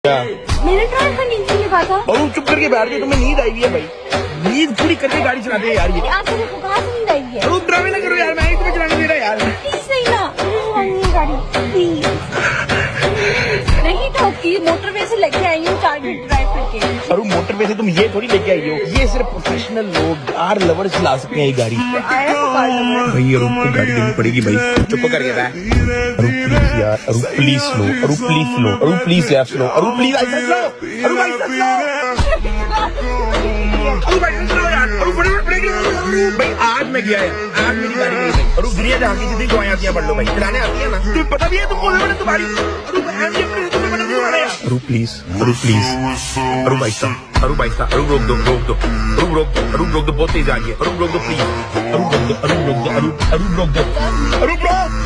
मैंने ड्राइव का नींद नहीं लगा था। और चुप करके बैठ गए, तुम्हें नींद आई है भाई, नींद पूरी करके गाड़ी चलाते हैं यार। ये आपको कहाँ से नींद आई है? अरूब ड्राइव ना करो यार, मैं तुम्हें चलाने दे रहा यार। प्लीज नहीं ना, मुझे चलानी है गाड़ी प्लीज। नहीं ठोकी, मोटरवे से लेके आई हूँ 4 घंटे ड्राइव करके। अरूब मोटरवे से तुम ये थोड़ी लेके आई हो, ये सिर्फ प्रोफेशनल लोग कार लवर चला सकते हैं ये गाड़ी। आया तो कार लवर भाई अरूब को गाड़ी देनी पड़ेगी भाई, चुप करके बैठ। अरूब प्लीज यार, Aroob please slow, Aroob please slow, Aroob please यार स्लो, अरूब प्लीज ऐसा स्लो, अरूब ऐसा स्लो, अरूब ऐसा स्लो यार, अरूब फटाफट ब्रेक लगाओ भाई। आज मैं गया यार, आज मेरी गाड़ी गई भाई। अरूब दुनिया जहाँ की जितनी दुआएं आती हैं पढ़ लो भाई, चलाने आती है ना, तुम्हें पता भी है तुम बोले मैंने तुम्हारी। अरूब ऐसे अपने तुम्हें बना दिया यार। अरूब प्लीज, अरूब प्लीज, अरूब ऐसा, अरूब ऐसा, अरूब रोक दो, रोक दो, अरूब रोक दो, अरूब रोक दो, बहुत तेज आ गई है, अरूब रोक दो प्लीज, अरूब रोक दो, अरूब रोक दो, अरूब रोक दो, अरूब रोक।